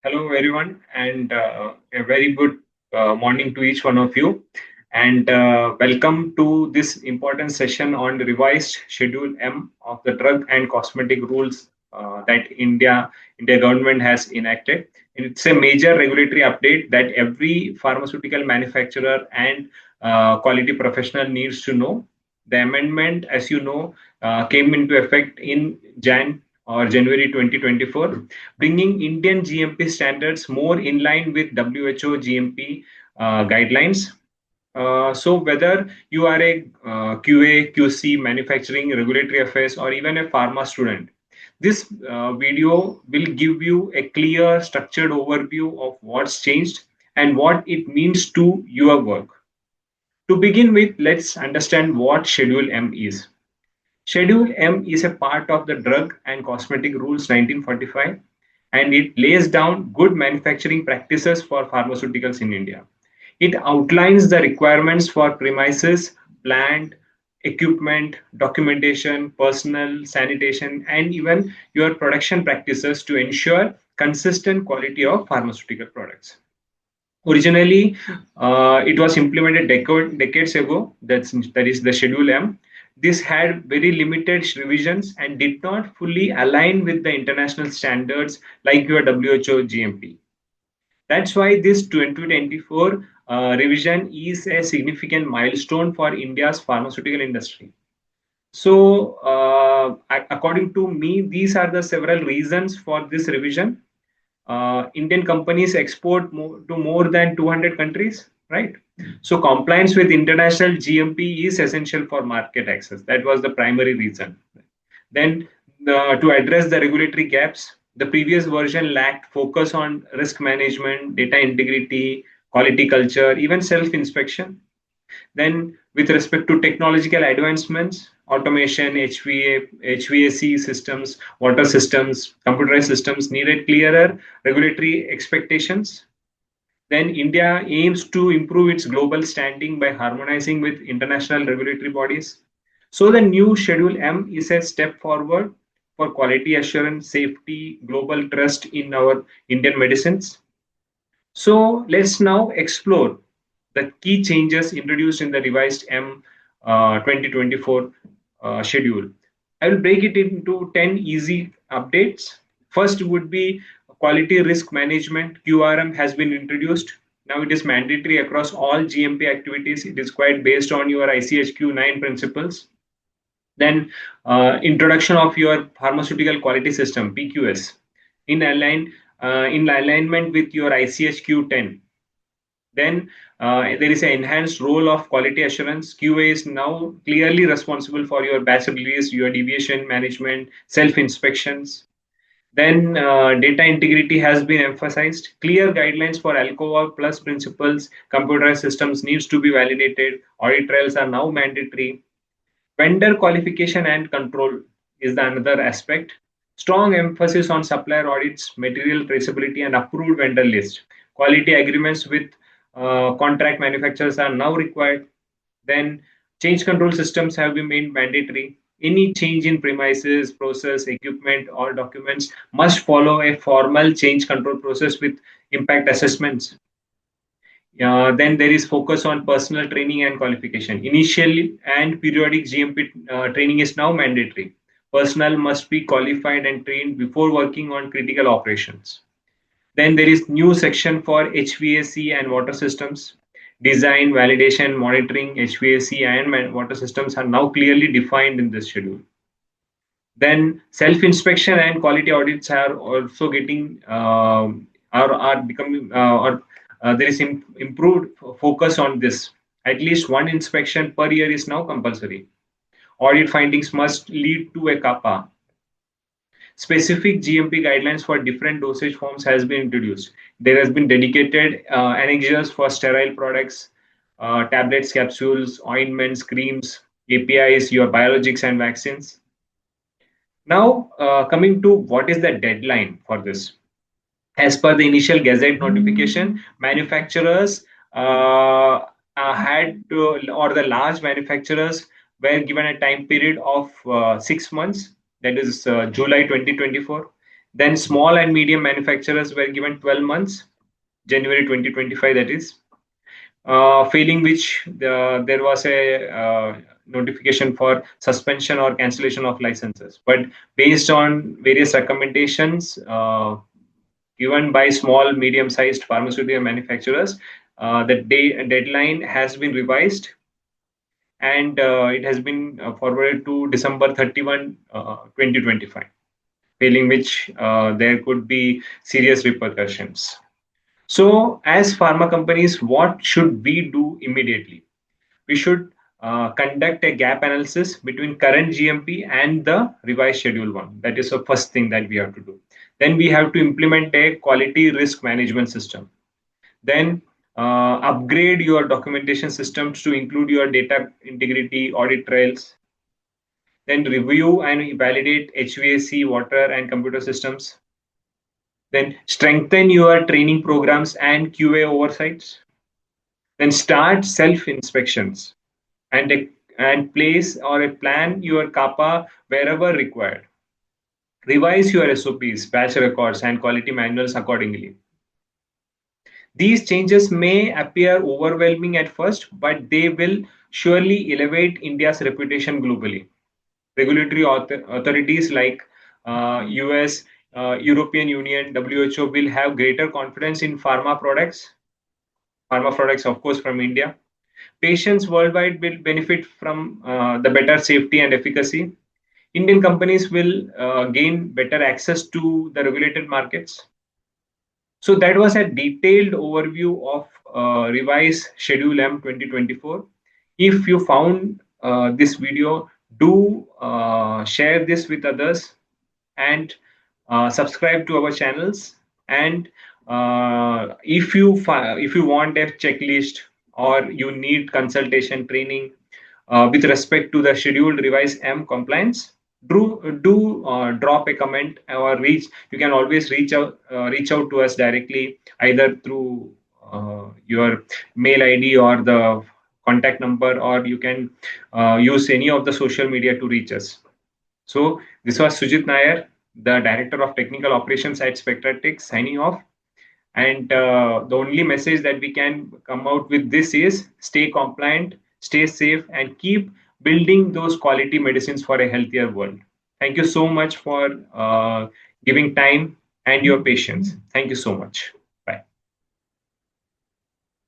Hello, everyone, and a very good morning to each one of you. And welcome to this important session on the revised Schedule M of the drug and cosmetic rules that India government has enacted. It's a major regulatory update that every pharmaceutical manufacturer and quality professional needs to know. The amendment, as you know, came into effect in January 2024, bringing Indian GMP standards more in line with WHO GMP guidelines. So whether you are a QA, QC, manufacturing, regulatory affairs, or even a pharma student, this video will give you a clear, structured overview of what's changed and what it means to your work. To begin with, let's understand what Schedule M is. Schedule M is a part of the Drug and Cosmetic Rules 1945, and it lays down good manufacturing practices for pharmaceuticals in India. It outlines the requirements for premises, plant, equipment, documentation, personnel, sanitation, and even your production practices to ensure consistent quality of pharmaceutical products. Originally, it was implemented decades ago. That is the Schedule M. This had very limited revisions and did not fully align with the international standards like your WHO GMP. That's why this 2024 revision is a significant milestone for India's pharmaceutical industry. So, according to me, these are the several reasons for this revision. Indian companies export to more than 200 countries, right? So compliance with international GMP is essential for market access. That was the primary reason. Then, to address the regulatory gaps, the previous version lacked focus on risk management, data integrity, quality culture, even self-inspection. Then, with respect to technological advancements, automation, HVAC systems, water systems, computerized systems needed clearer regulatory expectations. Then, India aims to improve its global standing by harmonizing with international regulatory bodies. So, the new Schedule M is a step forward for quality assurance, safety, global trust in our Indian medicines. So let's now explore the key changes introduced in the revised M 2024 schedule. I will break it into 10 easy updates. First would be quality risk management. QRM has been introduced. Now it is mandatory across all GMP activities. It is quite based on your ICHQ 9 principles. Then introduction of your pharmaceutical quality system PQS in alignment with your ICHQ 10. Then there is an enhanced role of quality assurance. QA is now clearly responsible for your batch release, your deviation management, self inspections. Then data integrity has been emphasized. Clear guidelines for alcohol plus principles, computerized systems needs to be validated. Audit trails are now mandatory. Vendor qualification and control is the another aspect. Strong emphasis on supplier audits, material traceability, and approved vendor list. Quality agreements with contract manufacturers are now required. Then change control systems have been made mandatory. Any change in premises, process, equipment, or documents must follow a formal change control process with impact assessments. Then there is focus on personal training and qualification. Initially and periodic GMP training is now mandatory. Personnel must be qualified and trained before working on critical operations. Then there is new section for HVAC and water systems. Design, validation, monitoring, HVAC and water systems are now clearly defined in this schedule. Then self-inspection and quality audits are also getting are becoming or there is improved focus on this. At least one inspection per year is now compulsory. Audit findings must lead to a CAPA. Specific GMP guidelines for different dosage forms has been introduced. There has been dedicated annexures for sterile products, tablets, capsules, ointments, creams, APIs, your biologics and vaccines. Now, coming to what is the deadline for this? As per the initial gazette notification, manufacturers had to, or the large manufacturers were given a time period of 6 months, that is July 2024. Then small and medium manufacturers were given 12 months, January 2025, that is, failing which there was a notification for suspension or cancellation of licenses. But based on various recommendations given by small, medium-sized pharmaceutical manufacturers, the deadline has been revised, and it has been forwarded to December 31, 2025, failing which there could be serious repercussions. So, as pharma companies, what should we do immediately? We should conduct a gap analysis between current GMP and the revised Schedule 1. That is the first thing that we have to do. Then we have to implement a quality risk management system. Then upgrade your documentation systems to include your data integrity audit trails. Then review and validate HVAC, water, and computer systems. Then strengthen your training programs and QA oversights. Then start self inspections and place or plan your kappa wherever required. Revise your SOPs, batch records, and quality manuals accordingly. These changes may appear overwhelming at first, but they will surely elevate India's reputation globally. Regulatory authorities like US, European Union, WHO will have greater confidence in pharma products, of course, from India. Patients worldwide will benefit from the better safety and efficacy. Indian companies will gain better access to the regulated markets. So that was a detailed overview of revised Schedule M 2024. If you found this video, do share this with others and subscribe to our channels. And if you want a checklist or you need consultation training with respect to the scheduled revised M compliance, do drop a comment or reach. You can always reach out to us directly, either through your mail ID or the contact number, or you can use any of the social media to reach us. So this was Sujit Nair, the Director of Technical Operations at Spectratech, signing off. And the only message that we can come out with this is stay compliant, stay safe, and keep building those quality medicines for a healthier world. Thank you so much for giving time and your patience. Thank you so much.